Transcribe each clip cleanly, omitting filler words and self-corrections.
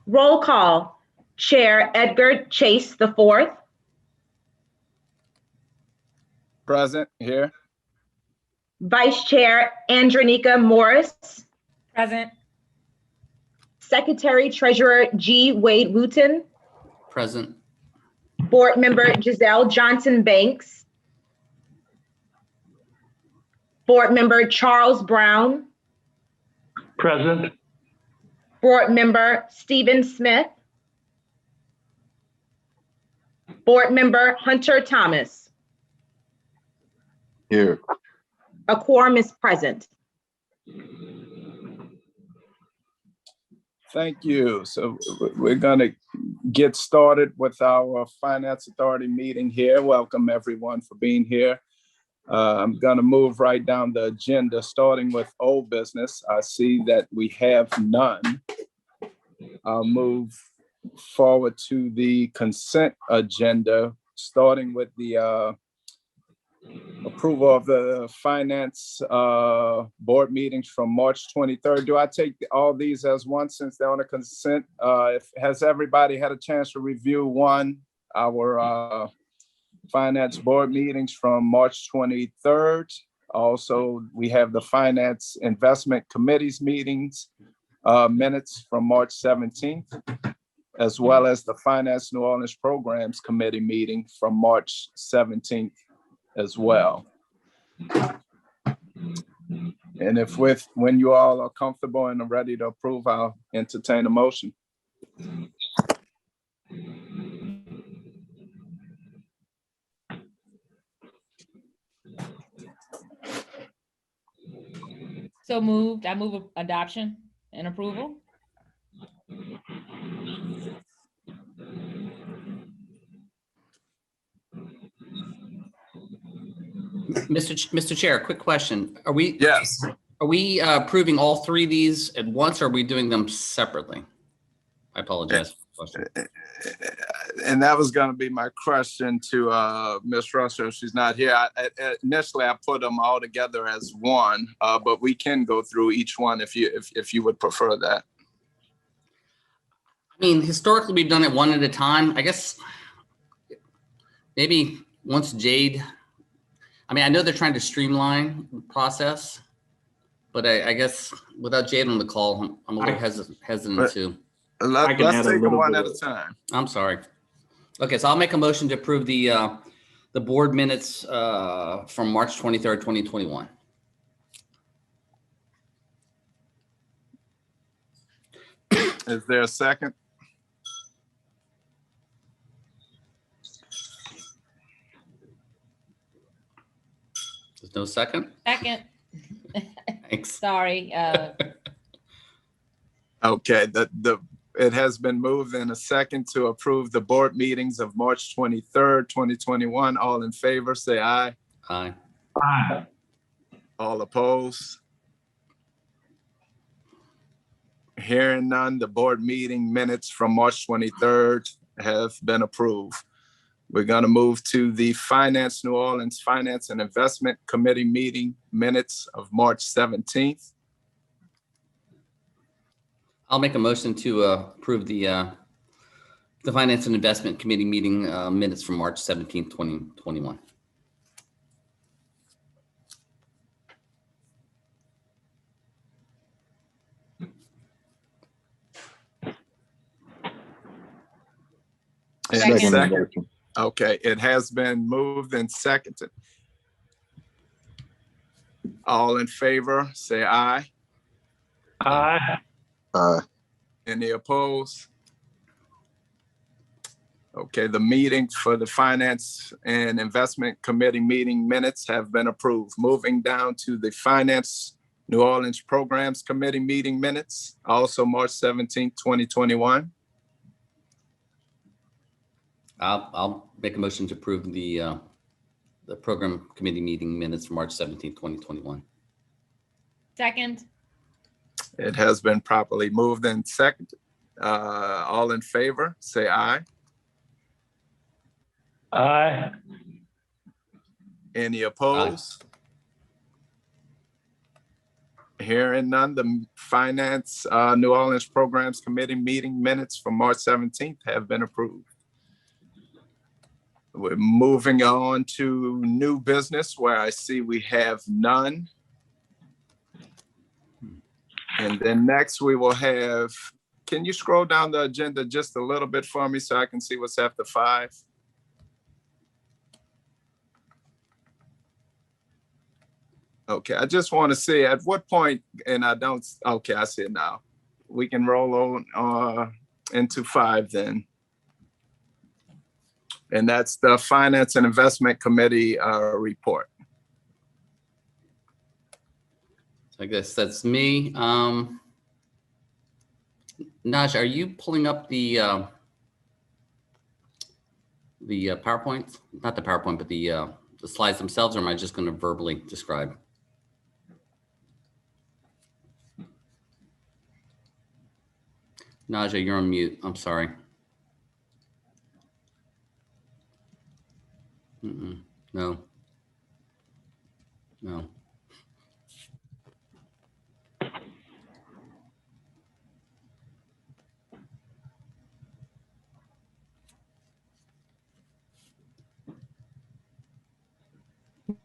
Roll call. Chair Edgar Chase IV. Present, here. Vice Chair Andronika Morris. Present. Secretary Treasurer G. Wade Wooten. Present. Board Member Giselle Johnson Banks. Board Member Charles Brown. Present. Board Member Stephen Smith. Board Member Hunter Thomas. Here. A quorum is present. Thank you. So we're going to get started with our Finance Authority meeting here. Welcome everyone for being here. I'm going to move right down the agenda, starting with old business. I see that we have none. I'll move forward to the consent agenda, starting with the approval of the finance board meetings from March 23rd. Do I take all these as one since they're on a consent? Has everybody had a chance to review our finance board meetings from March 23rd? Also, we have the finance investment committees meetings minutes from March 17th, as well as the finance New Orleans programs committee meeting from March 17th as well. And when you all are comfortable and are ready to approve, I'll entertain a motion. So moved. I move adoption and approval. Mr. Chair, quick question. Yes. Are we approving all three of these at once, or are we doing them separately? I apologize for the question. And that was going to be my question to Ms. Russell. She's not here. Initially, I put them all together as one, but we can go through each one if you would prefer that. I mean, historically, we've done it one at a time. I guess maybe once Jade, I mean, I know they're trying to streamline the process, but I guess without Jade on the call, I'm a little hesitant to. Let's take them one at a time. I'm sorry. Okay, so I'll make a motion to approve the board minutes from March 23rd, 2021. Is there a second? There's no second? Second. Thanks. Sorry. Okay, it has been moved in a second to approve the board meetings of March 23rd, 2021. All in favor, say aye. Aye. Aye. All opposed? Hearing none, the board meeting minutes from March 23rd have been approved. We're going to move to the Finance New Orleans Finance and Investment Committee meeting minutes of March 17th. I'll make a motion to approve the Finance and Investment Committee meeting minutes from March 17th, 2021. Second. Okay, it has been moved and seconded. All in favor, say aye. Aye. Any opposed? Okay, the meeting for the Finance and Investment Committee meeting minutes have been approved. Moving down to the Finance New Orleans Programs Committee meeting minutes, also March 17th, 2021. I'll make a motion to approve the program committee meeting minutes from March 17th, 2021. Second. It has been properly moved and seconded. All in favor, say aye. Aye. Any opposed? Hearing none, the Finance New Orleans Programs Committee meeting minutes for March 17th have been approved. We're moving on to new business where I see we have none. And then next we will have, can you scroll down the agenda just a little bit for me so I can see what's after 5? Okay, I just want to see at what point, and I don't, okay, I see it now. We can roll on into 5 then. And that's the Finance and Investment Committee report. I guess that's me. Naj, are you pulling up the PowerPoint? Not the PowerPoint, but the slides themselves, or am I just going to verbally describe? Naja, you're on mute. I'm sorry. No. No.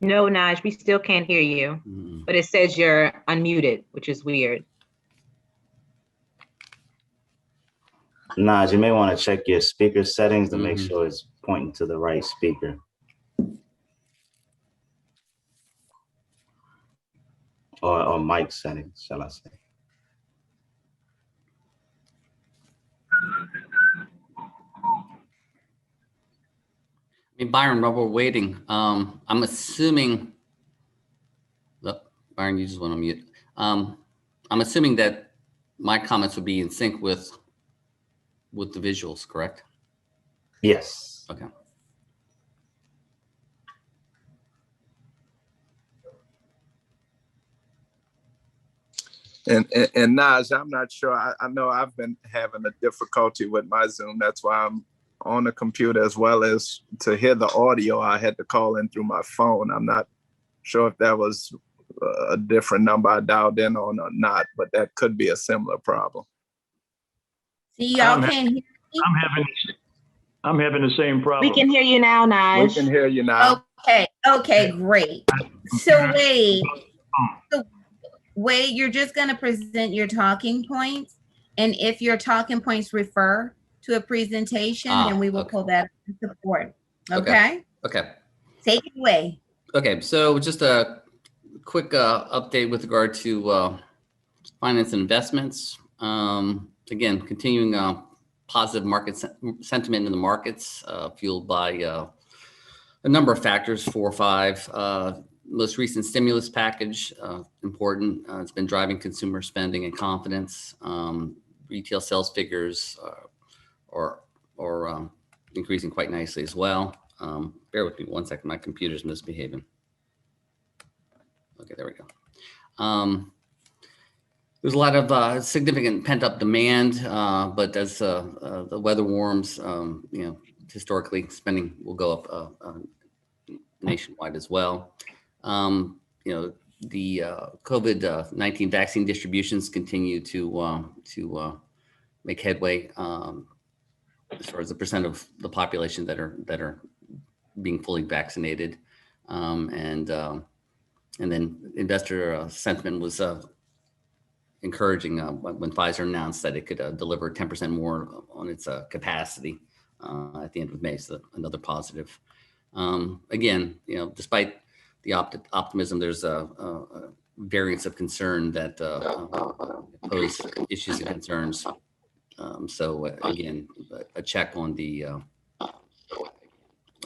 No, Naj, we still can't hear you, but it says you're unmuted, which is weird. Naj, you may want to check your speaker settings to make sure it's pointing to the right speaker. Or mic settings, shall I say. I mean, Byron, while we're waiting, I'm assuming, look, Byron, you just went on mute. I'm assuming that my comments would be in sync with the visuals, correct? Yes. Okay. And Naj, I'm not sure. I know I've been having a difficulty with my Zoom. That's why I'm on the computer, as well as to hear the audio. I had to call in through my phone. I'm not sure if that was a different number I dialed in on or not, but that could be a similar problem. See, y'all can't hear me? I'm having the same problem. We can hear you now, Naj. We can hear you now. Okay, great. So Wade, you're just going to present your talking points. And if your talking points refer to a presentation, then we will pull that in support. Okay? Okay. Take it away. Okay, so just a quick update with regard to finance and investments. Again, continuing positive market sentiment in the markets, fueled by a number of factors, 4 or 5. Most recent stimulus package, important. It's been driving consumer spending and confidence. Retail sales figures are increasing quite nicely as well. Bear with me 1 second. My computer's misbehaving. Okay, there we go. There's a lot of significant pent-up demand, but as the weather warms, historically spending will go up nationwide as well. The COVID-19 vaccine distributions continue to make headway as far as the percent of the population that are being fully vaccinated, and then investor sentiment was encouraging when Pfizer announced that it could deliver 10% more on its capacity at the end of May. So another positive. Again, despite the optimism, there's a variance of concern that pose issues and concerns. So again, a check on the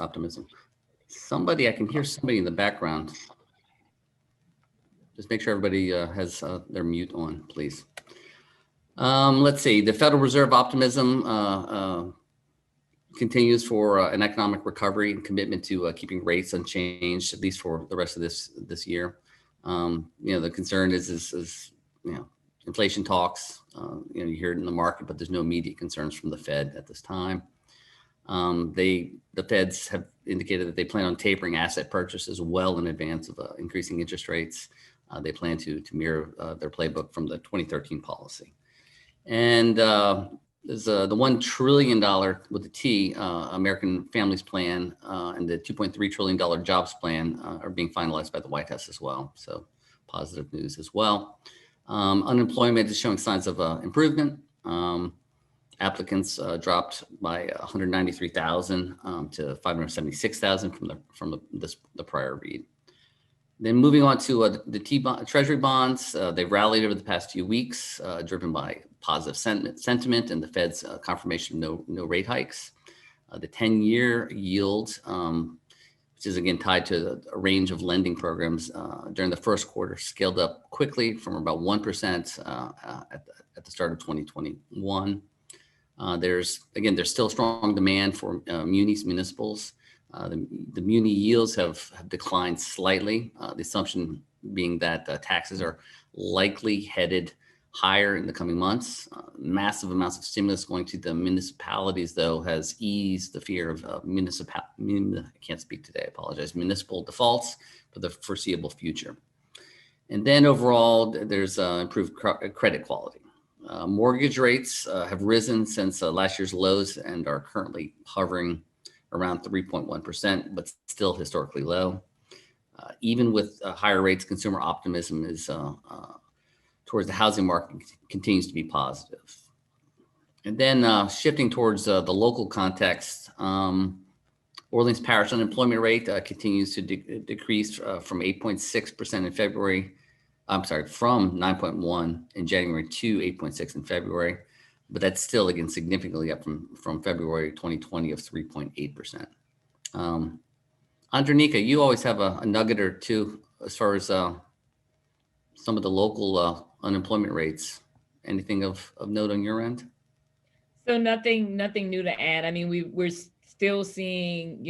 optimism. I can hear somebody in the background. Just make sure everybody has their mute on, please. Let's see, the Federal Reserve optimism continues for an economic recovery and commitment to keeping rates unchanged, at least for the rest of this year. The concern is inflation talks. You hear it in the market, but there's no immediate concerns from the Fed at this time. The Feds have indicated that they plan on tapering asset purchases well in advance of increasing interest rates. They plan to mirror their playbook from the 2013 policy. And there's the $1 trillion with the T American Families Plan and the $2.3 trillion jobs plan are being finalized by the White House as well. So positive news as well. Unemployment is showing signs of improvement. Applicants dropped by 193,000 to 576,000 from the prior read. Then moving on to the Treasury bonds, they've rallied over the past few weeks, driven by positive sentiment and the Fed's confirmation of no rate hikes. The 10-year yield, which is again tied to a range of lending programs during the first quarter, scaled up quickly from about 1% at the start of 2021. There's still strong demand for municipals. The muni yields have declined slightly. The assumption being that taxes are likely headed higher in the coming months. Massive amounts of stimulus going to the municipalities, though, has eased the fear of municipal defaults for the foreseeable future. And then overall, there's improved credit quality. Mortgage rates have risen since last year's lows and are currently hovering around 3.1%, but still historically low. Even with higher rates, consumer optimism is towards the housing market continues to be positive. And then shifting towards the local context, Orleans Parish unemployment rate continues to decrease from 8.6% in February. From 9.1 in January to 8.6 in February. But that's still, again, significantly up from February 2020 of 3.8%. Andronika, you always have a nugget or two as far as some of the local unemployment rates. Anything of note on your end? So nothing new to add. I mean, we're still seeing,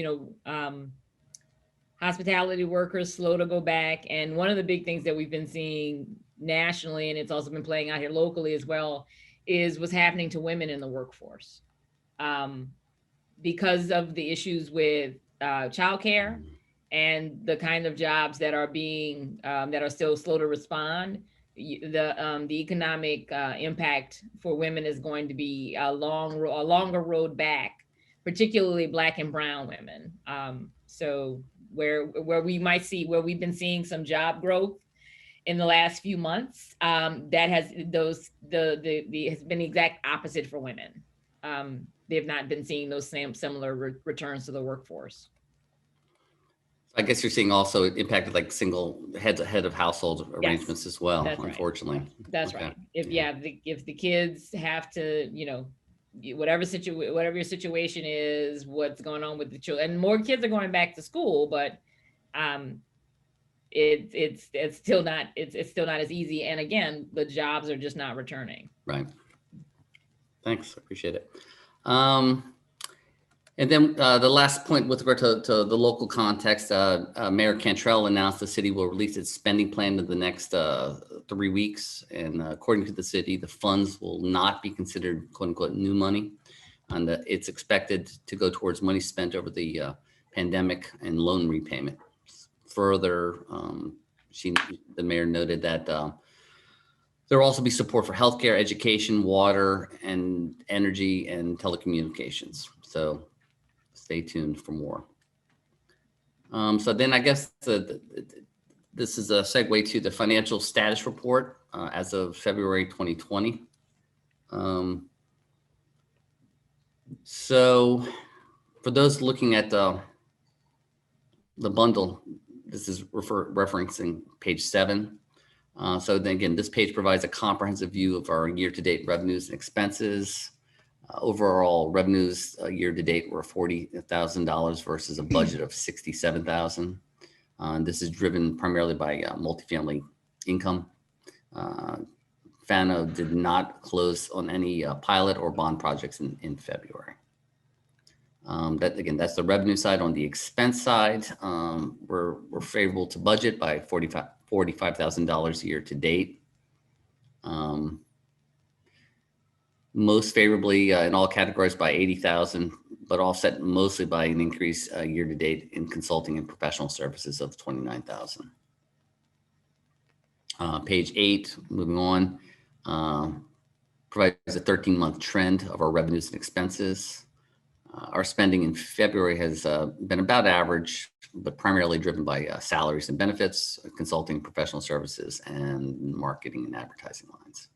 hospitality workers slow to go back. And one of the big things that we've been seeing nationally, and it's also been playing out here locally as well, is what's happening to women in the workforce. Because of the issues with childcare and the kind of jobs that are being, that are still slow to respond, the economic impact for women is going to be a longer road back, particularly Black and brown women. So where we've been seeing some job growth in the last few months, that has has been the exact opposite for women. They have not been seeing those similar returns to the workforce. I guess you're seeing also it impacted like single head of household arrangements as well, That's unfortunately. Right. That's Okay. right. If the kids have to, whatever your situation is, what's going on with the children, and more kids are going back to school, but it's still not as easy. And again, the jobs are just not returning. Right. Thanks. I appreciate it. And then the last point with regard to the local context, Mayor Cantrell announced the city will release its spending plan in the next 3 weeks. And according to the city, the funds will not be considered quote unquote new money. And it's expected to go towards money spent over the pandemic and loan repayment. Further, the mayor noted that there will also be support for healthcare, education, water, and energy and telecommunications. So stay tuned for more. So then I guess this is a segue to the financial status report as of February 2020. So for those looking at the bundle, this is referencing page 7. So then again, this page provides a comprehensive view of our year-to-date revenues and expenses. Overall revenues year-to-date were $40,000 versus a budget of $67,000. This is driven primarily by multifamily income. FNO did not close on any pilot or bond projects in February. That's the revenue side. On the expense side, we're favorable to budget by $45,000 year to date. Most favorably in all categories by $80,000, but offset mostly by an increase year to date in consulting and professional services of $29,000. Page 8, moving on, provides a 13-month trend of our revenues and expenses. Our spending in February has been about average, but primarily driven by salaries and benefits, consulting, professional services, and marketing and advertising lines.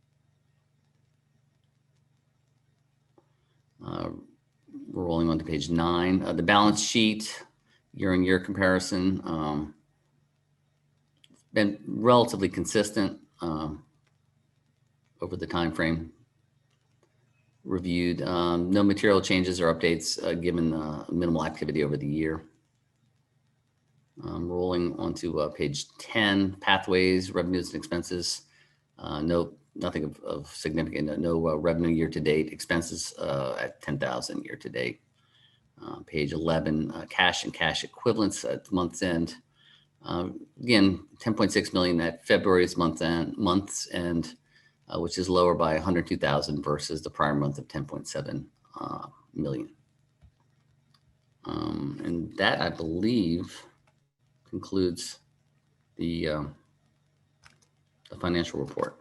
Rolling on to page 9, the balance sheet, year-on-year comparison, been relatively consistent over the time frame reviewed. No material changes or updates given minimal activity over the year. Rolling onto page 10, pathways, revenues and expenses. Nothing of significant. No revenue year to date. Expenses at 10,000 year to date. Page 11, cash and cash equivalents at month's end. Again, 10.6 million at February's month's end, which is lower by 102,000 versus the prior month of 10.7 million. And that, I believe, concludes the financial report.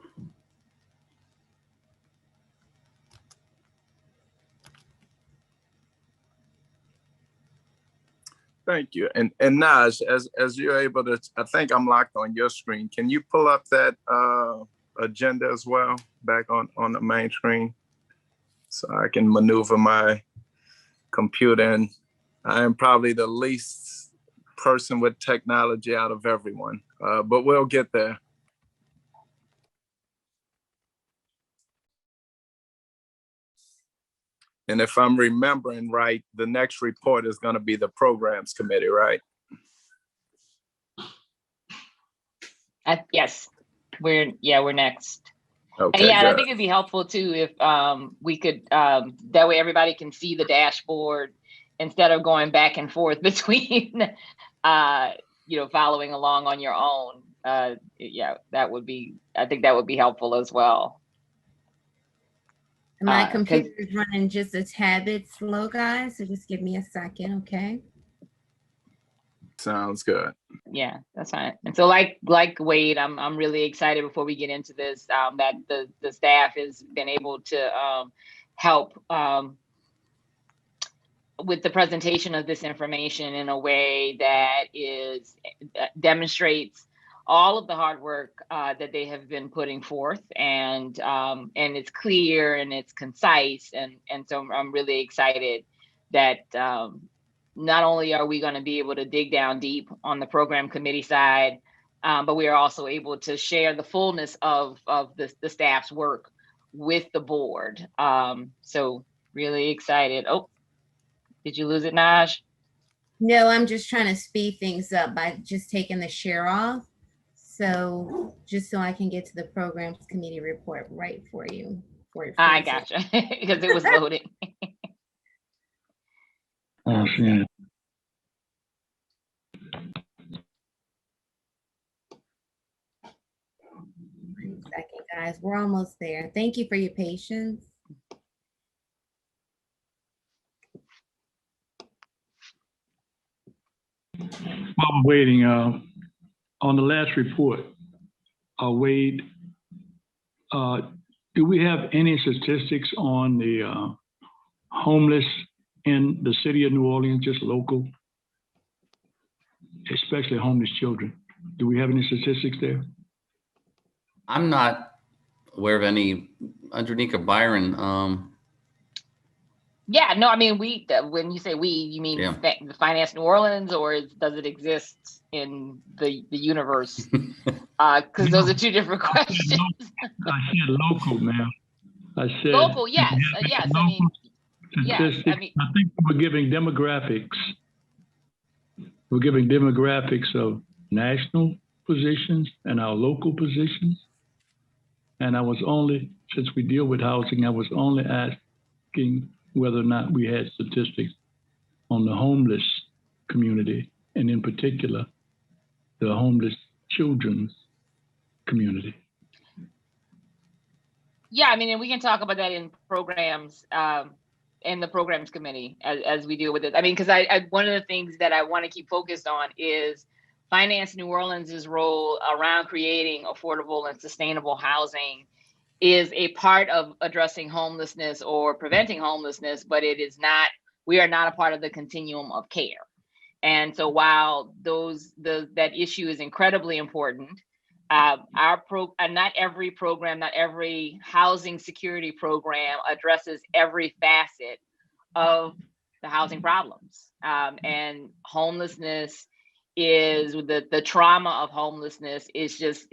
Thank you. And Naj, as you're able to, I think I'm locked on your screen. Can you pull up that agenda as well back on the main screen so I can maneuver my computer? And I am probably the least person with technology out of everyone, but we'll get there. And if I'm remembering right, the next report is going to be the programs committee, right? Yes, we're next. Okay. And yeah, and I good. think it'd be helpful too if we could, that way everybody can see the dashboard instead of going back and forth between, following along on your own. Yeah, that would be, I think that would be helpful as well. My computer is running just a tad bit slow, guys, so just give me a second, okay? Sounds good. Yeah, that's fine. And so like Wade, I'm really excited before we get into this, that the staff has been able to help with the presentation of this information in a way that demonstrates all of the hard work that they have been putting forth, and it's clear and it's concise, and so I'm really excited that not only are we going to be able to dig down deep on the program committee side, but we are also able to share the fullness of the staff's work with the board. So really excited. Oh, did you lose it, Naj? No, I'm just trying to speed things up by just taking the share off. So just so I can get to the programs committee report right for you. I gotcha, because it was loading. Oh, yeah. One second, guys. We're almost there. Thank you for your patience. While we're waiting, on the last report, Wade, do we have any statistics on the homeless in the city of New Orleans, just local, especially homeless children? Do we have any statistics there? I'm not aware of any. Andronika Byron. Yeah, no, I mean, when you say we, you mean the Finance New Orleans, or does it exist in the universe? Because those are two different questions. I said local, ma'am. I said local, yes, yes. I mean, yes, I mean, I think we're giving demographics. We're giving demographics of national positions and our local positions. And I was only, since we deal with housing, I was only asking whether or not we had statistics on the homeless community, and in particular, the homeless children's community. Yeah, I mean, and we can talk about that in programs, in the programs committee as we deal with it. I mean, because I one of the things that I want to keep focused on is Finance New Orleans's role around creating affordable and sustainable housing is a part of addressing homelessness or preventing homelessness, but we are not a part of the continuum of care. And so while that issue is incredibly important, not every program, not every housing security program addresses every facet of the housing problems. And homelessness is the trauma of homelessness is just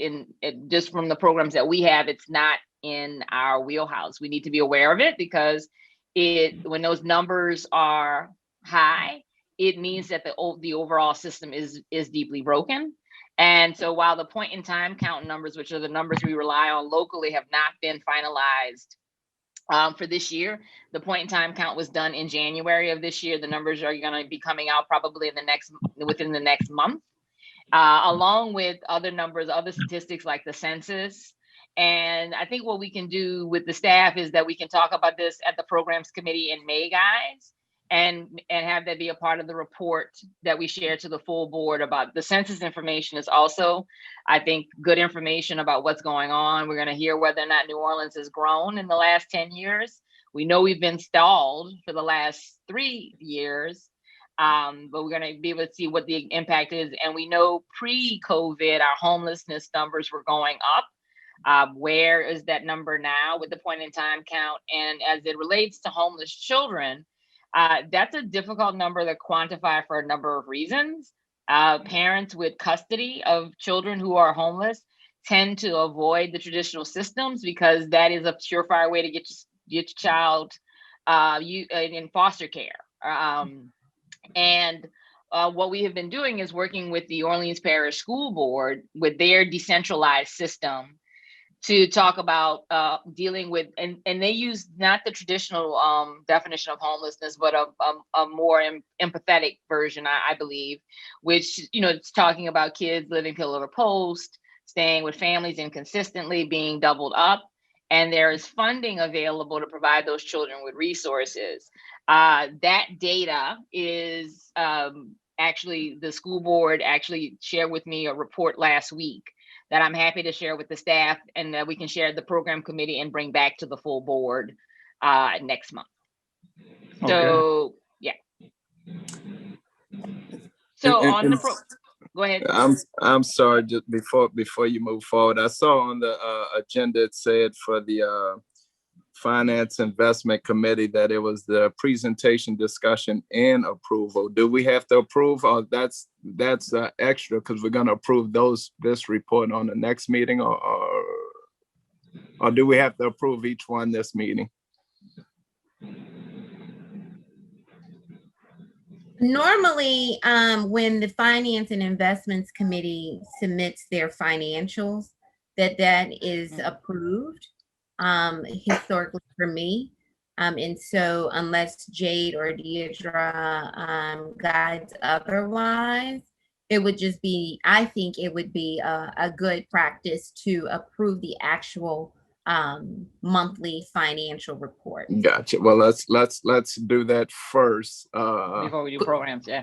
from the programs that we have, it's not in our wheelhouse. We need to be aware of it because when those numbers are high, it means that the overall system is deeply broken. And so while the point in time count numbers, which are the numbers we rely on locally, have not been finalized for this year, the point in time count was done in January of this year. The numbers are going to be coming out probably within the next month, along with other numbers, other statistics like the census. And I think what we can do with the staff is that we can talk about this at the programs committee in May, guys, and have that be a part of the report that we share to the full board. About the census information is also, I think, good information about what's going on. We're going to hear whether or not New Orleans has grown in the last 10 years. We know we've been stalled for the last 3 years, but we're going to be able to see what the impact is. And we know pre-COVID, our homelessness numbers were going up. Where is that number now with the point in time count? And as it relates to homeless children, that's a difficult number to quantify for a number of reasons. Parents with custody of children who are homeless tend to avoid the traditional systems because that is a surefire way to get your child in foster care. What we have been doing is working with the Orleans Parish School Board with their decentralized system to talk about dealing with, and they use not the traditional definition of homelessness, but a more empathetic version, I believe, which, it's talking about kids living pillar to post, staying with families inconsistently, being doubled up, and there is funding available to provide those children with resources. That data is actually, the school board actually shared with me a report last week that I'm happy to share with the staff, and that we can share the program committee and bring back to the full board next month. Okay. So, yeah. So go ahead. I'm sorry, just before you move forward, I saw on the agenda it said for the Finance Investment Committee that it was the presentation, discussion, and approval. Do we have to approve, or that's extra because we're going to approve this report on the next meeting, or do we have to approve each one this meeting? Normally, when the Finance and Investments Committee submits their financials, that is approved. Historically for me. And so unless Jade or Deidre guides otherwise, it would just be, I think it would be a good practice to approve the actual monthly financial report. Gotcha. Well, let's do that first. Before we do programs, yeah.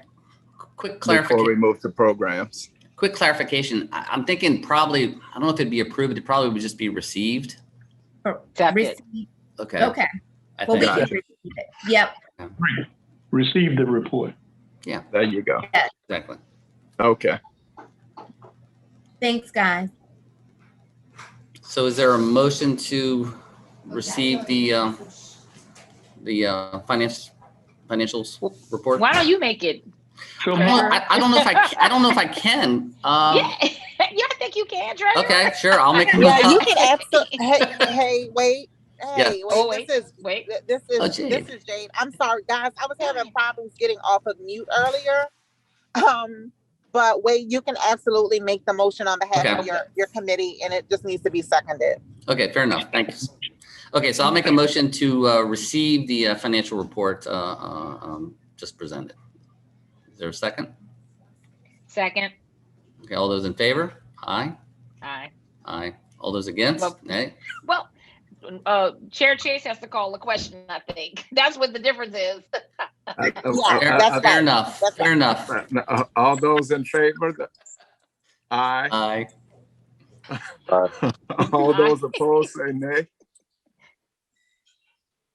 Quick clarification. Before we move to programs. Quick clarification. I'm thinking probably, I don't know if it'd be approved, it probably would just be received. Okay. Okay. Well, we can receive it. Yep. Receive the report. Yeah. There you go. Yeah. Exactly. Okay. Thanks, guys. So is there a motion to receive the financials report? Why don't you make it? So Well, I don't know if I don't know if I can. Yeah, I think you can, Treasurer. Okay, sure. I'll make a Yeah, motion. you can absolutely. Hey, wait. Yeah. Hey, Oh, wait. wait. This Oh, is Jade. Jade. I'm sorry, guys. I was having problems getting off of mute earlier. But wait, you can absolutely make the motion on behalf of your committee, and it just needs to be seconded. Okay, fair enough. Thanks. Okay, so I'll make a motion to receive the financial report just presented. Is there a second? Second. Okay, all those in favor? Aye. Aye. Aye. All those against? Well- Nay. Well, Chair Chase has to call the question, I think. That's what the difference is. That's Fair right. enough. That's Fair enough. All those in favor? Aye. Aye. All those opposed say nay.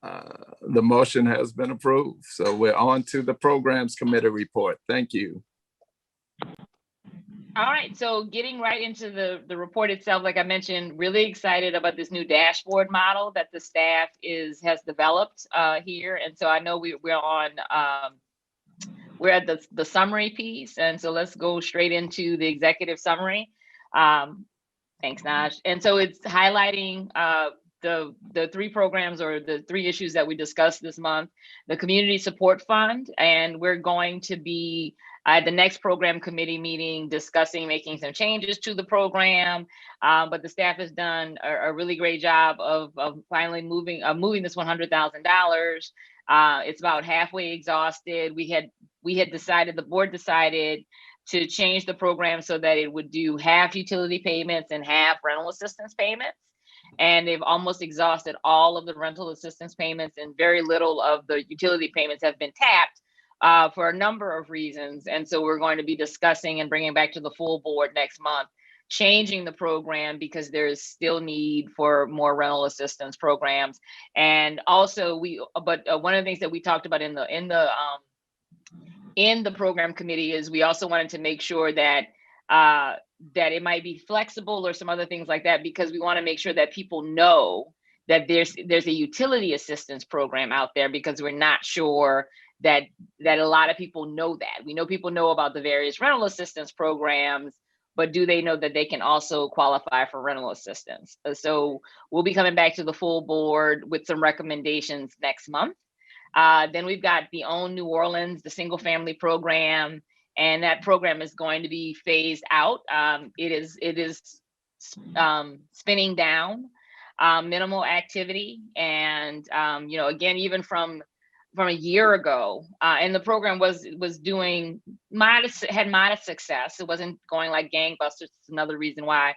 The motion has been approved. So we're on to the Programs Committee report. Thank you. All right, so getting right into the report itself, like I mentioned, really excited about this new dashboard model that the staff has developed here. And so I know we're at the summary piece, and so let's go straight into the executive summary. Thanks, Naj. And so it's highlighting the three programs or the three issues that we discussed this month, the Community Support Fund, and we're going to be at the next program committee meeting discussing making some changes to the program, but the staff has done a really great job of finally moving this $100,000. It's about halfway exhausted. We had decided, the board decided to change the program so that it would do half utility payments and half rental assistance payments. And they've almost exhausted all of the rental assistance payments, and very little of the utility payments have been tapped for a number of reasons. And so we're going to be discussing and bringing back to the full board next month, changing the program because there's still need for more rental assistance programs. And also one of the things that we talked about in the program committee is we also wanted to make sure that that it might be flexible or some other things like that, because we want to make sure that people know that there's a utility assistance program out there, because we're not sure that a lot of people know that. We know people know about the various rental assistance programs, but do they know that they can also qualify for rental assistance? So we'll be coming back to the full board with some recommendations next month. Then we've got the OWN New Orleans, the single family program, and that program is going to be phased out. It is spinning down, minimal activity, and again, even from a year ago, and the program was doing had modest success. It wasn't going like gangbusters. It's another reason why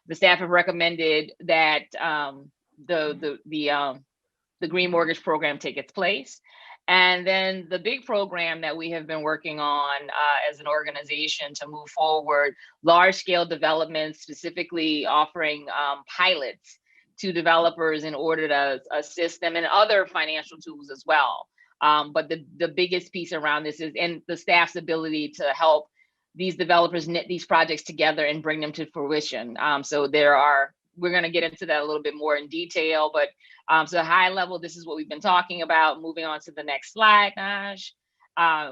the staff have recommended that the green mortgage program take its place. And then the big program that we have been working on as an organization to move forward, large scale development, specifically offering pilots to developers in order to assist them, and other financial tools as well. But the biggest piece around this is in the staff's ability to help these developers knit these projects together and bring them to fruition. So we're going to get into that a little bit more in detail, but so high level, this is what we've been talking about. Moving on to the next slide, Naj.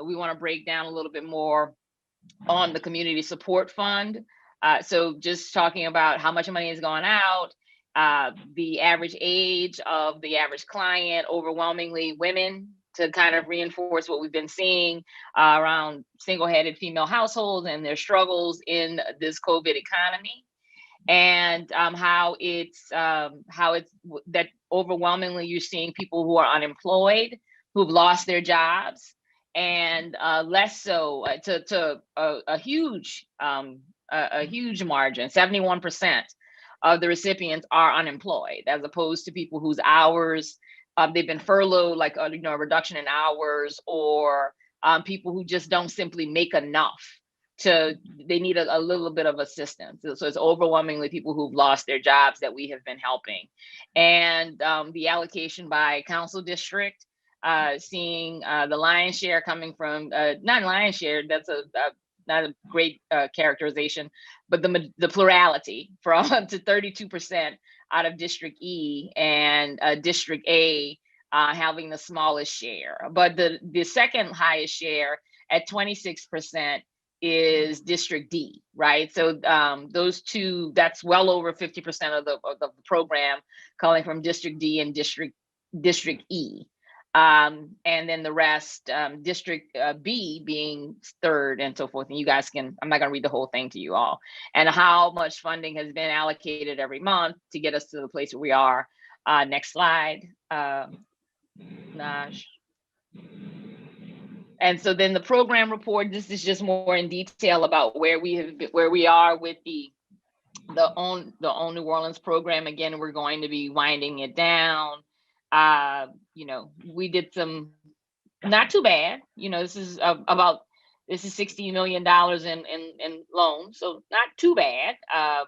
We want to break down a little bit more on the Community Support Fund. So just talking about how much money is going out, the average age of the average client, overwhelmingly women, to kind of reinforce what we've been seeing around single-headed female households and their struggles in this COVID economy. And how it's that overwhelmingly you're seeing people who are unemployed, who've lost their jobs, and less so to a huge margin. 71% of the recipients are unemployed, as opposed to people whose hours they've been furloughed, like a reduction in hours, or people who just don't simply make enough. They need a little bit of assistance. So it's overwhelmingly people who've lost their jobs that we have been helping. And the allocation by council district, seeing the lion's share coming from, not lion's share, that's not a great characterization, but the plurality from to 32% out of District E, and District A having the smallest share. But the second highest share at 26% is District D, right? So those two, that's well over 50% of the program calling from District D and District E. And then the rest, District B being third, and so forth. And you guys I'm not gonna read the whole thing to you all. And how much funding has been allocated every month to get us to the place where we are. Next slide, Naj. And so then the program report, this is just more in detail about where we are with the OWN New Orleans program. Again, we're going to be winding it down. We did some not too bad. This is about this is $60 million in loans, so not too bad,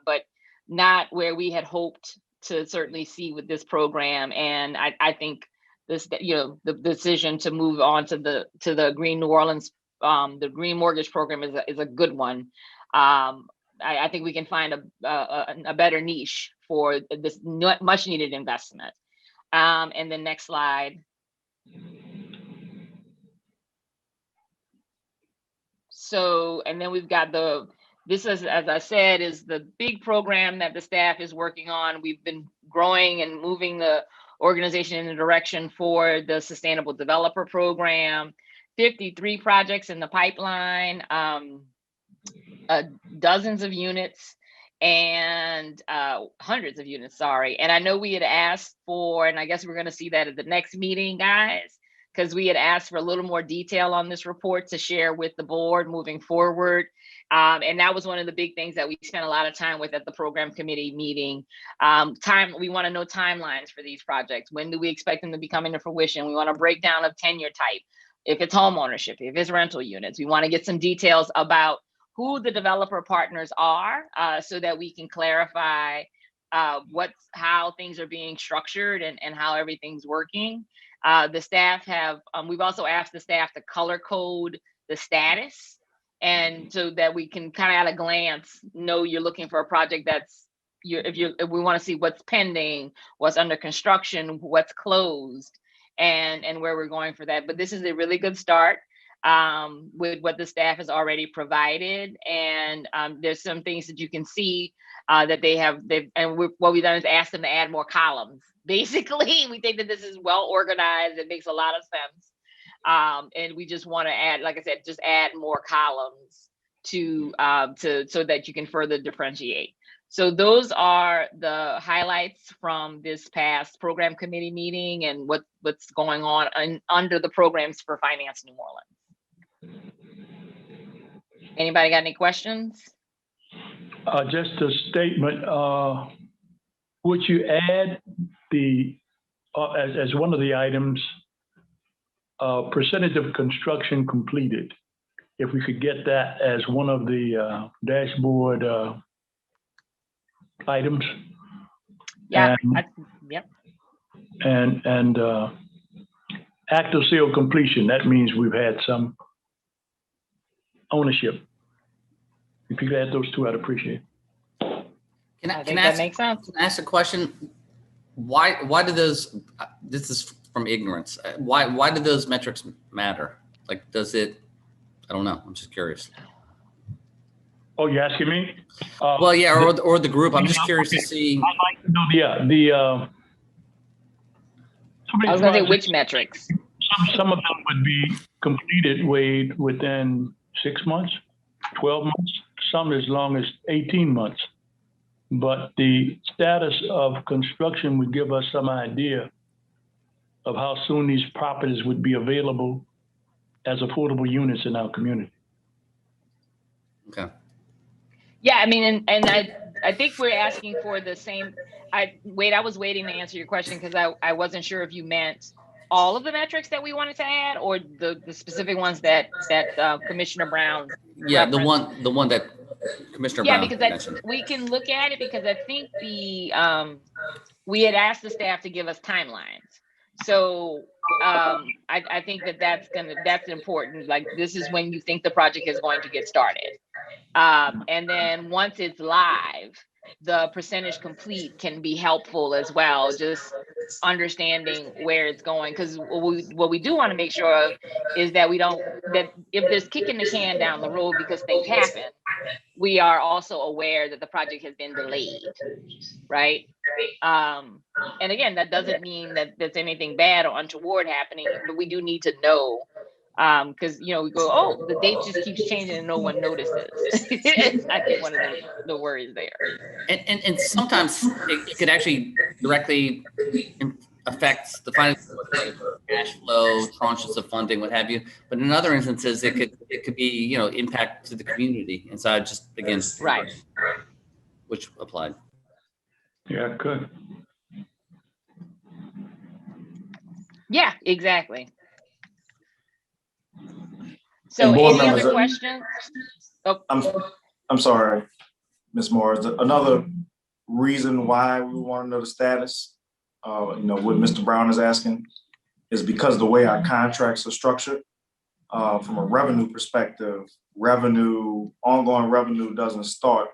but not where we had hoped to certainly see with this program. And I think this, the decision to move on to the Green New Orleans, the Green Mortgage Program is a good one. I think we can find a better niche for this much needed investment. And the next slide. So, and then we've got this is, as I said, is the big program that the staff is working on. We've been growing and moving the organization in the direction for the Sustainable Developer Program, 53 projects in the pipeline, dozens of units and hundreds of units, sorry. And I know we had asked for, and I guess we're gonna see that at the next meeting, guys, because we had asked for a little more detail on this report to share with the board moving forward. And that was one of the big things that we spent a lot of time with at the program committee meeting. We want to know timelines for these projects. When do we expect them to be coming to fruition? We want a breakdown of tenure type. If it's home ownership, if it's rental units, we want to get some details about who the developer partners are, so that we can clarify how things are being structured and how everything's working. The staff we've also asked the staff to color code the status, and so that we can kind of at a glance know you're looking for a project that's, if we want to see what's pending, what's under construction, what's closed, and where we're going for that. But this is a really good start with what the staff has already provided, and there's some things that you can see that what we've done is ask them to add more columns. Basically, we think that this is well organized. It makes a lot of sense. And we just want to add, like I said, just add more columns to so that you can further differentiate. So those are the highlights from this past program committee meeting and what's going on under the programs for Finance New Orleans. Anybody got any questions? Just a statement. Would you add as one of the items, percentage of construction completed? If we could get that as one of the dashboard items. Yeah. Yep. And active sale completion. That means we've had some ownership. If you could add those two, I'd appreciate it. Can I ask a question? Why do those? This is from ignorance. Why do those metrics matter? Like, does it? I don't know. I'm just curious. Oh, you're asking me? Well, yeah, or the group. I'm just curious to see. I'd like to know I was going to say which metrics. Some of them would be completed within 6 months, 12 months, some as long as 18 months. But the status of construction would give us some idea of how soon these properties would be available as affordable units in our community. Okay. Yeah, I mean, and I think we're asking for the same. I was waiting to answer your question because I wasn't sure if you meant all of the metrics that we wanted to add or the specific ones that Commissioner Brown. Yeah, referenced. the one that Commissioner Brown because we can look at it because I think we had asked the staff to give us timelines. So I think that's important. Like, this is when you think the project is going to get started. And then once it's live, the percentage complete can be helpful as well, just understanding where it's going. Because what we do want to make sure of is that that if there's kicking the can down the road because things happen, we are also aware that the project has been delayed, right? And again, that doesn't mean that there's anything bad or untoward happening, but we do need to know, because we go, oh, the date just keeps changing and no one notices. I think one of the worries there. And sometimes it could actually directly affect the financial cash flow, tranches of funding, what have you. But in other instances, it could be impact to the community. And so I just again, right, which applied. Yeah, good. Yeah, exactly. So board any other members, questions? Oh, I'm sorry, Ms. Morris. Another reason why we want to know the status, you know, what Mr. Brown is asking is because the way our contracts are structured, from a revenue perspective, ongoing revenue doesn't start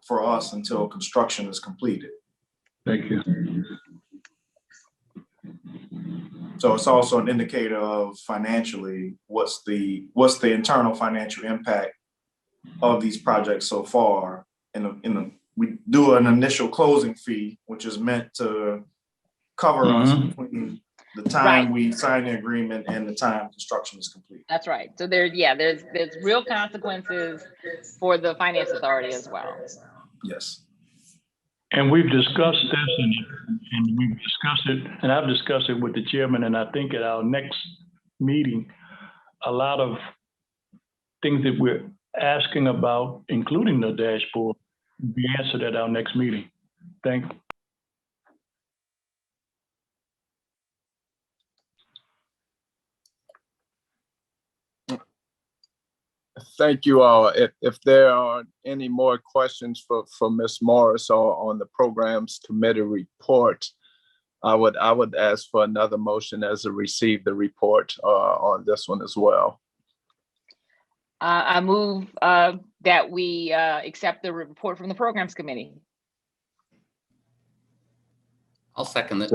for us until construction is completed. Thank you. So it's also an indicator of financially, what's the internal financial impact of these projects so far. We do an initial closing fee, which is meant to cover us between the time we sign the agreement and the time construction is complete. that's right. So there's real consequences for the finance authority as well. Yes. And we've discussed this and we've discussed it, and I've discussed it with the chairman, and I think at our next meeting, a lot of things that we're asking about, including the dashboard, will be answered at our next meeting. Thank you. Thank you all. If there are any more questions for Ms. Morris or on the programs committee report, I would ask for another motion as to receive the report on this one as well. I move that we accept the report from the programs committee. I'll second it.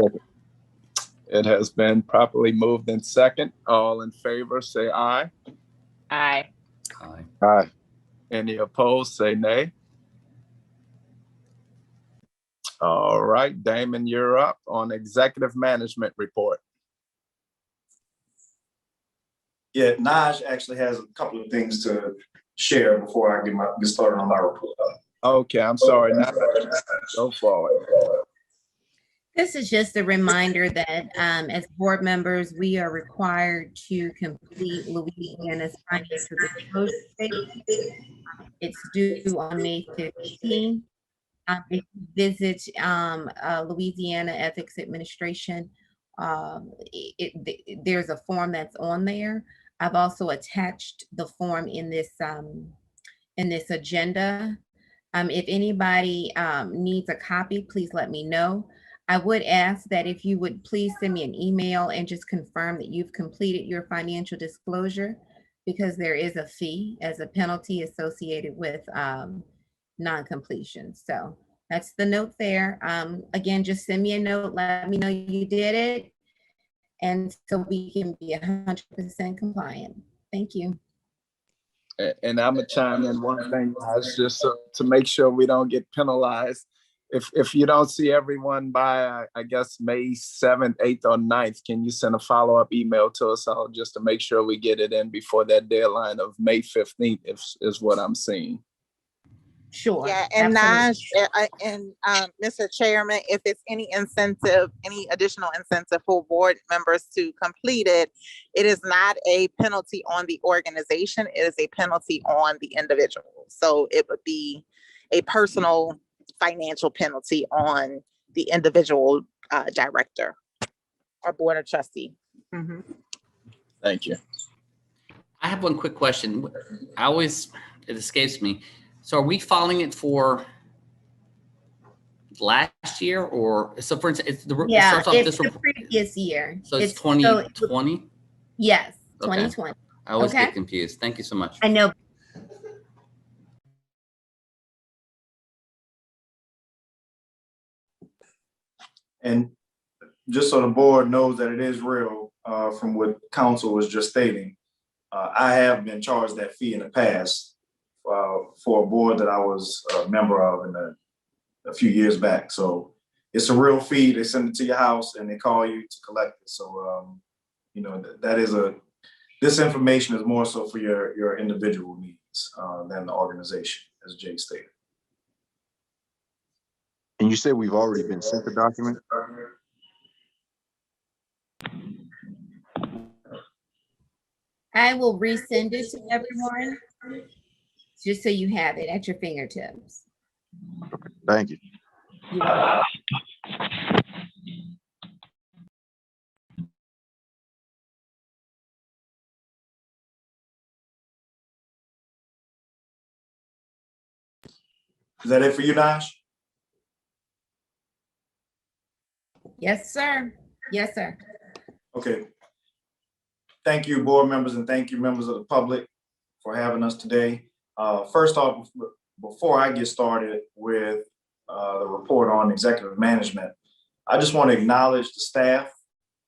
It has been properly moved in second. All in favor, say aye. Aye. Aye. Aye. Any opposed, say nay. All right, Damon, you're up on executive management report. Yeah, Naj actually has a couple of things to share before I get started on my report. Okay, I'm sorry. Go forward. This is just a reminder that as board members, we are required to complete Louisiana's financial disclosure statement. It's due on May 15th. If you visit Louisiana Ethics Administration, there's a form that's on there. I've also attached the form in this agenda. If anybody needs a copy, please let me know. I would ask that if you would please send me an email and just confirm that you've completed your financial disclosure, because there is a fee as a penalty associated with non-completion. So that's the note there. Again, just send me a note, let me know you did it, and so we can be 100% compliant. Thank you. And I'm gonna chime in one thing, guys, just to make sure we don't get penalized. If you don't see everyone by, I guess, May 7th, 8th, or 9th, can you send a follow-up email to us all just to make sure we get it in before that deadline of May 15th is what I'm seeing. Sure. Yeah, and Naj, and Mr. Chairman, if it's any incentive, any additional incentive for board members to complete it, it is not a penalty on the organization, it is a penalty on the individual. So it would be a personal financial penalty on the individual director or board of trustee. Mm-hmm. Thank you. I have one quick question. It escapes me. So are we following it for last year, or so for instance, it's the previous year. So it's 2020? Yes, Okay. 2020. I always get confused. Thank you so much. I know. And just so the board knows that it is real, from what council was just stating, I have been charged that fee in the past for a board that I was a member of a few years back. So it's a real fee. They send it to your house and they call you to collect it. So, you know, this information is more so for your individual needs than the organization, as Jay stated. And you said we've already been sent the document? I will resend it to everyone, just so you have it at your fingertips. Thank you. Yeah. Is that it for you, Nash? Yes, sir. Yes, sir. Okay. Thank you, board members, and thank you, members of the public, for having us today. First off, before I get started with the report on executive management, I just want to acknowledge the staff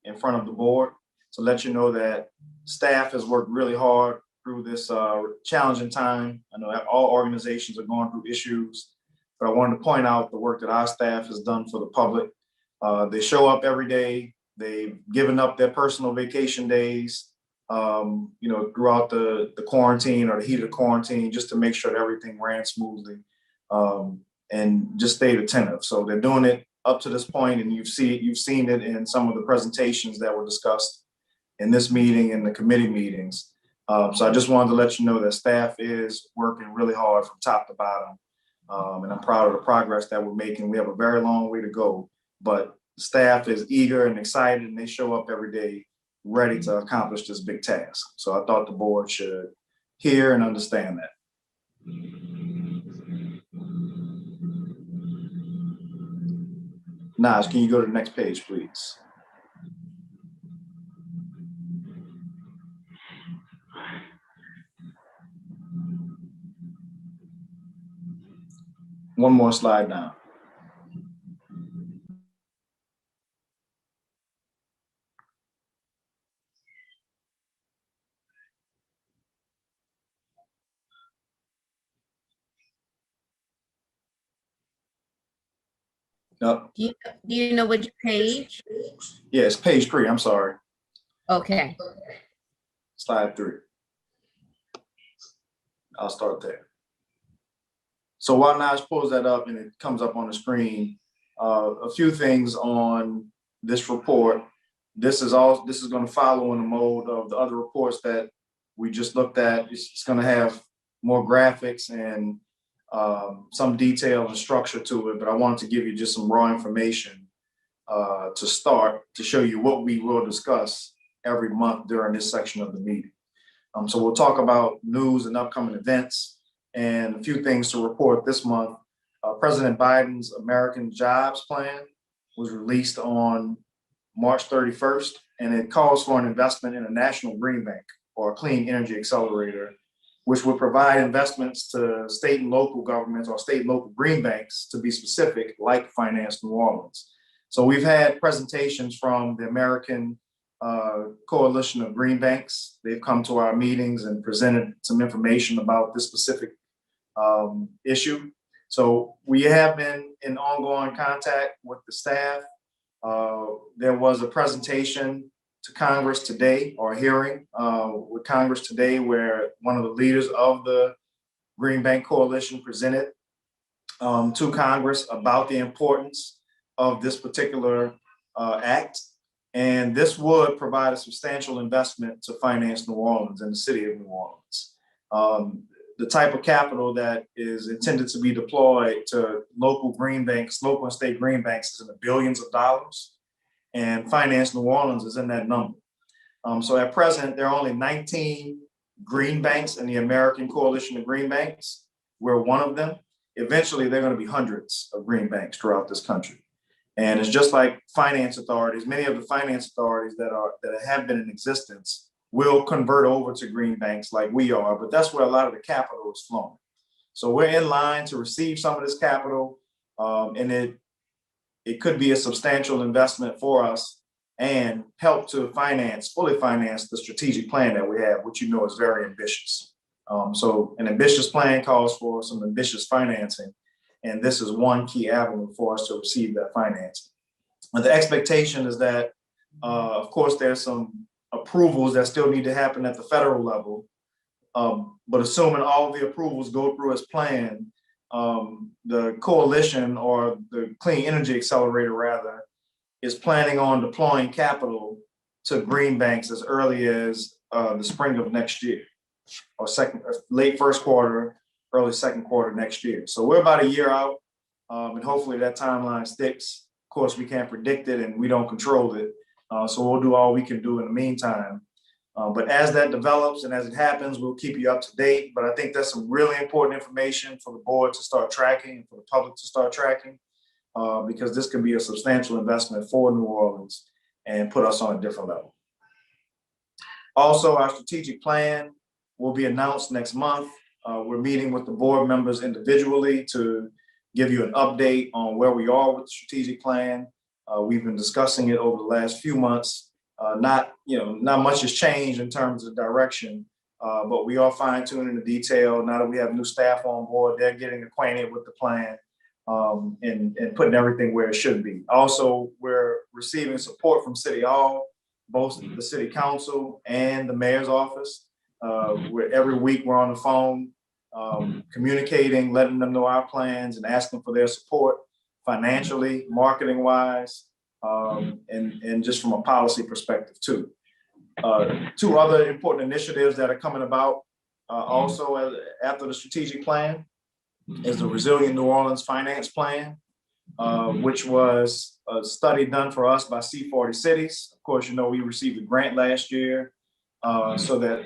in front of the board to let you know that staff has worked really hard through this challenging time. I know all organizations are going through issues, but I wanted to point out the work that our staff has done for the public. They show up every day. They've given up their personal vacation days, throughout the quarantine or the heat of quarantine, just to make sure that everything ran smoothly, and just stayed attentive. So they're doing it up to this point, and you've seen it in some of the presentations that were discussed in this meeting and the committee meetings. So I just wanted to let you know that staff is working really hard from top to bottom, and I'm proud of the progress that we're making. We have a very long way to go, but staff is eager and excited, and they show up every day ready to accomplish this big task. So I thought the board should hear and understand that. Naj, can you go to the next page, please? One more slide down. No. Do you know which page? Yeah, it's page 3. I'm sorry. Okay. Slide 3. I'll start there. So while Naj pulls that up and it comes up on the screen, a few things on this report. This is going to follow in the mode of the other reports that we just looked at. It's going to have more graphics and some detail and structure to it, but I wanted to give you just some raw information to start to show you what we will discuss every month during this section of the meeting. So we'll talk about news and upcoming events and a few things to report this month. President Biden's American Jobs Plan was released on March 31st, and it calls for an investment in a national green bank or a clean energy accelerator, which would provide investments to state and local governments or state and local green banks, to be specific, like Finance New Orleans. So we've had presentations from the American Coalition of Green Banks. They've come to our meetings and presented some information about this specific issue. So we have been in ongoing contact with the staff. There was a presentation to Congress today, or a hearing with Congress today, where one of the leaders of the Green Bank Coalition presented to Congress about the importance of this particular act. And this would provide a substantial investment to Finance New Orleans and the city of New Orleans. The type of capital that is intended to be deployed to local green banks, local and state green banks, is in the billions of dollars, and Finance New Orleans is in that number. So at present, there are only 19 green banks in the American Coalition of Green Banks. We're one of them. Eventually, there are going to be hundreds of green banks throughout this country. And it's just like finance authorities. Many of the finance authorities that have been in existence will convert over to green banks like we are, but that's where a lot of the capital is flowing. So we're in line to receive some of this capital, and it could be a substantial investment for us and help to fully finance the strategic plan that we have, which you know is very ambitious. So an ambitious plan calls for some ambitious financing, and this is one key avenue for us to receive that financing. And the expectation is that, of course, there's some approvals that still need to happen at the federal level, but assuming all of the approvals go through as planned, the coalition, or the Clean Energy Accelerator rather, is planning on deploying capital to green banks as early as the spring of next year, or late first quarter, early second quarter next year. So we're about a year out, and hopefully that timeline sticks. Of course, we can't predict it and we don't control it. So we'll do all we can do in the meantime But as that develops and as it happens, we'll keep you up to date. But I think that's some really important information for the board to start tracking and for the public to start tracking, because this could be a substantial investment for New Orleans and put us on a different level. Also, our strategic plan will be announced next month. We're meeting with the board members individually to give you an update on where we are with the strategic plan. We've been discussing it over the last few months. Not much has changed in terms of direction, but we are fine tuning the detail. Now that we have new staff on board, they're getting acquainted with the plan and putting everything where it should be. Also, we're receiving support from City Hall, both the City Council and the Mayor's office. Where every week we're on the phone, communicating, letting them know our plans and asking for their support financially, marketing wise, and just from a policy perspective too. Two other important initiatives that are coming about also after the strategic plan is the Resilient New Orleans Finance Plan, which was a study done for us by C40 Cities. Of course, we received a grant last year so that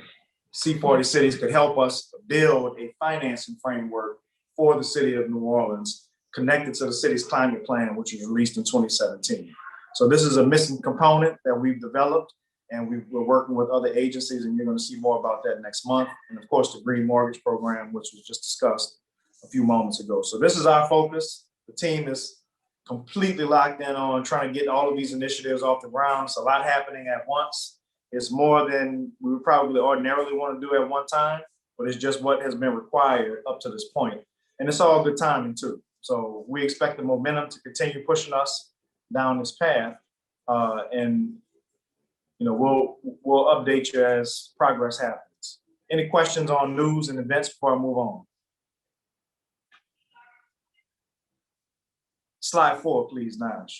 C40 Cities could help us build a financing framework for the city of New Orleans connected to the city's climate plan, which was released in 2017. So this is a missing component that we've developed, and we're working with other agencies, and you're going to see more about that next month. And of course, the Green Mortgage Program, which was just discussed a few moments ago. So this is our focus. The team is completely locked in on trying to get all of these initiatives off the ground. It's a lot happening at once. It's more than we would probably ordinarily want to do at one time, but it's just what has been required up to this point. And it's all good timing too. So we expect the momentum to continue pushing us down this path. And we'll update you as progress happens. Any questions on news and events before I move on? Slide 4, please, Naj.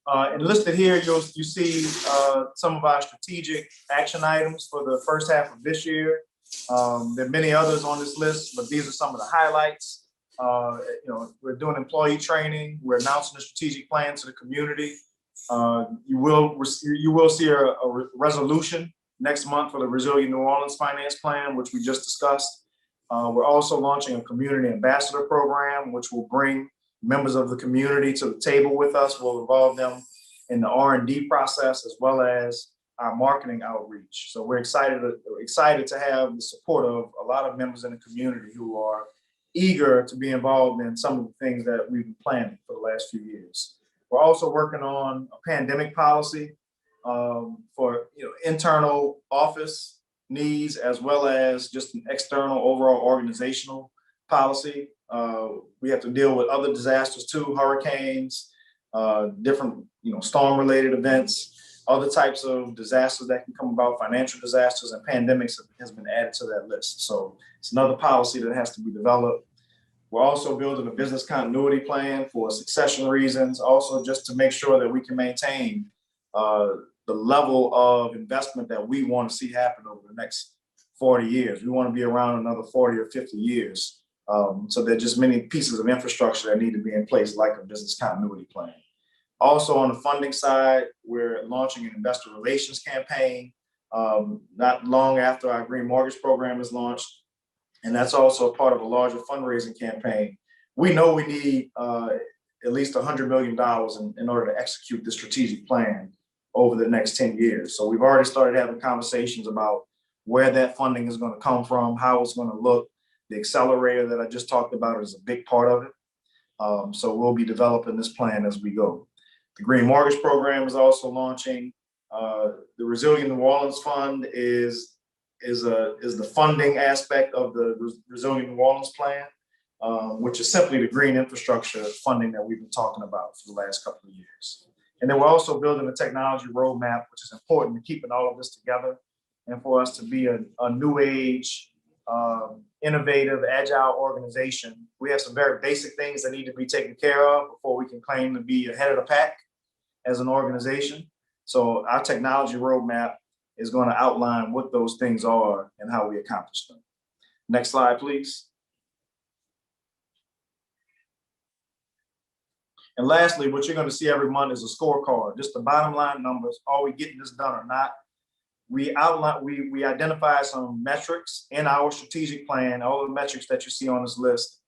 And listed here, you see some of our strategic action items for the first half of this year. There are many others on this list, but these are some of the highlights. We're doing employee training. We're announcing a strategic plan to the community. You will see a resolution next month for the Resilient New Orleans Finance Plan, which we just discussed. We're also launching a community ambassador program, which will bring members of the community to the table with us. We'll involve them in the R&D process as well as our marketing outreach. So we're excited to have the support of a lot of members in the community who are eager to be involved in some of the things that we've been planning for the last few years. We're also working on a pandemic policy for internal office needs as well as just an external overall organizational policy. We have to deal with other disasters too, hurricanes, different storm-related events, other types of disasters that can come about, financial disasters, and pandemics has been added to that list. So it's another policy that has to be developed. We're also building a business continuity plan for succession reasons, also just to make sure that we can maintain the level of investment that we want to see happen over the next 40 years. We want to be around another 40 or 50 years. So there are just many pieces of infrastructure that need to be in place, like a business continuity plan. Also on the funding side, we're launching an investor relations campaign not long after our Green Mortgage Program is launched. And that's also a part of a larger fundraising campaign. We know we need at least $100 million in order to execute the strategic plan over the next 10 years. So we've already started having conversations about where that funding is going to come from, how it's going to look. The accelerator that I just talked about is a big part of it. So we'll be developing this plan as we go. The Green Mortgage Program is also launching. The Resilient New Orleans Fund is the funding aspect of the Resilient New Orleans Plan, which is simply the green infrastructure funding that we've been talking about for the last couple of years. And then we're also building a technology roadmap, which is important to keeping all of this together and for us to be a new age, innovative, agile organization. We have some very basic things that need to be taken care of before we can claim to be ahead of the pack as an organization. So our technology roadmap is going to outline what those things are and how we accomplish them. Next slide, please. And lastly, what you're going to see every month is a scorecard, just the bottom line numbers. Are we getting this done or not? We identify some metrics in our strategic plan. All the metrics that you see on this list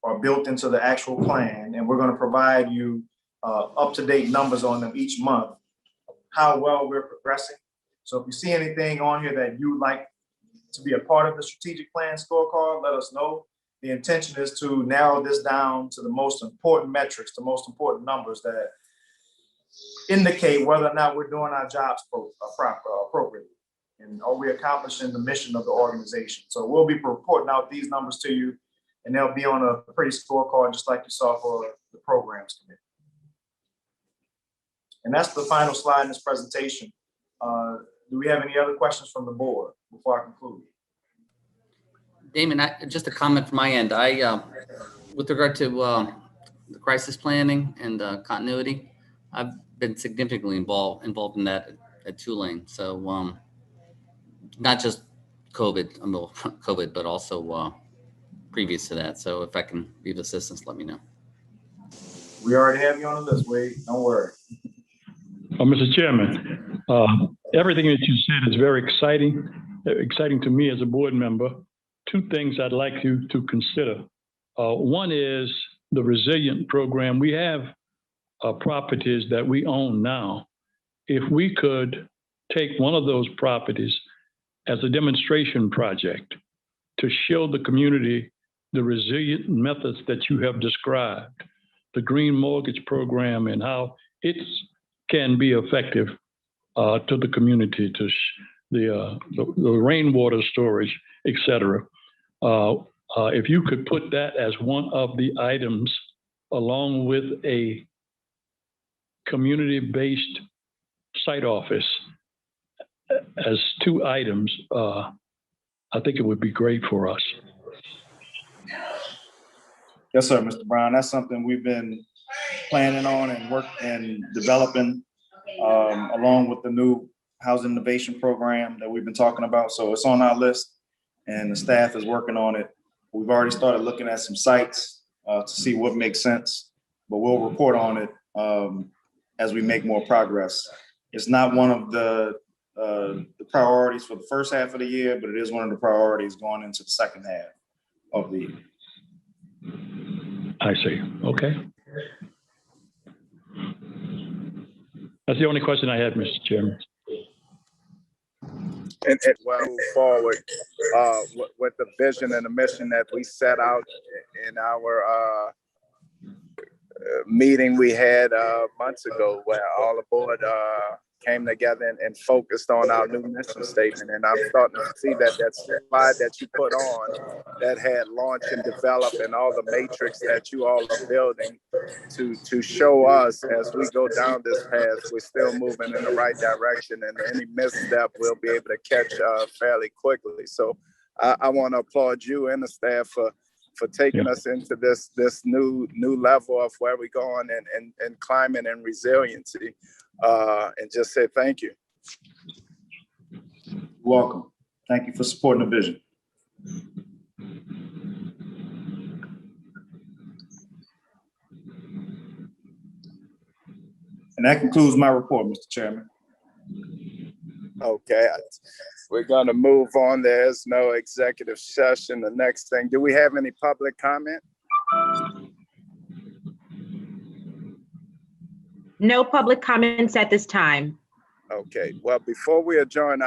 are built into the actual plan, and we're going to provide you up-to-date numbers on them each month, how well we're progressing. So if you see anything on here that you would like to be a part of the strategic plan scorecard, let us know. The intention is to narrow this down to the most important metrics, the most important numbers that indicate whether or not we're doing our jobs appropriately, and are we accomplishing the mission of the organization. So we'll be reporting out these numbers to you, and they'll be on a pretty scorecard, just like you saw for the programs committee. And that's the final slide in this presentation. Do we have any other questions from the board before I conclude? Damon, just a comment from my end. With regard to the crisis planning and continuity, I've been significantly involved in that at Tulane. So not just COVID, but also previous to that. So if I can be of assistance, let me know. We already have you on the list, Wade. Don't worry. Mr. Chairman, everything that you said is very exciting to me as a board member. Two things I'd like you to consider. One is the resilient program. We have properties that we own now. If we could take one of those properties as a demonstration project to show the community the resilient methods that you have described, the green mortgage program and how it can be effective to the community, to the rainwater storage, et cetera. If you could put that as one of the items along with a community-based site office as two items, I think it would be great for us. Yes, sir, Mr. Brown. That's something we've been planning on and developing along with the new housing innovation program that we've been talking about. So it's on our list and the staff is working on it. We've already started looking at some sites to see what makes sense, but we'll report on it as we make more progress. It's not one of the priorities for the first half of the year, but it is one of the priorities going into the second half of the year. I see. Okay. That's the only question I had, Mr. Chairman. And we'll move forward with the vision and the mission that we set out in our meeting we had months ago, where all the board came together and focused on our new mission statement. And I'm starting to see that slide that you put on that had launch and develop and all the matrix that you all are building to show us as we go down this path, we're still moving in the right direction, and any misstep we'll be able to catch fairly quickly. So I want to applaud you and the staff for taking us into this new level of where we're going and climate and resiliency, and just say thank you. You're welcome. Thank you for supporting the vision. And that concludes my report, Mr. Chairman. Okay, we're going to move on. There's no executive session. The next thing, do we have any public comment? No public comments at this time. Okay, well, before we adjourn,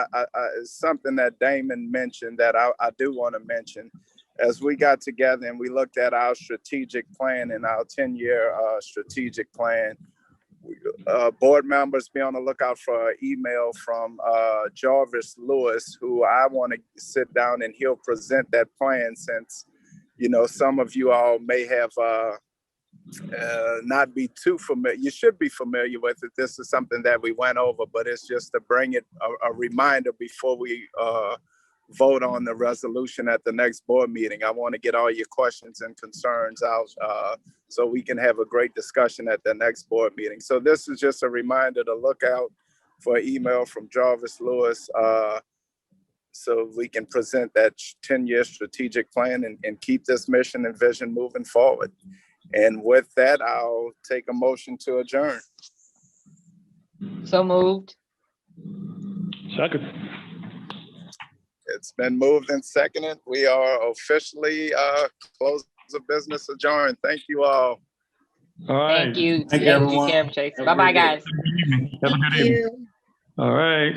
it's something that Damon mentioned that I do want to mention. As we got together and we looked at our strategic plan and our 10-year strategic plan, board members be on the lookout for an email from Jarvis Lewis, who I want to sit down and he'll present that plan, since, you know, some of you all may have not be too familiar. You should be familiar with it. This is something that we went over, but it's just to bring it a reminder before we vote on the resolution at the next board meeting. I want to get all your questions and concerns out so we can have a great discussion at the next board meeting. So this is just a reminder to look out for an email from Jarvis Lewis so we can present that 10-year strategic plan and keep this mission and vision moving forward. And with that, I'll take a motion to adjourn. So moved. Second. It's been moved and seconded. We are officially closed the business adjourned. Thank you all. All right. Thank you. Thank you, everyone. Karen Chase. Have a Bye-bye, great day. guys. Have a Thank good evening. you. All right.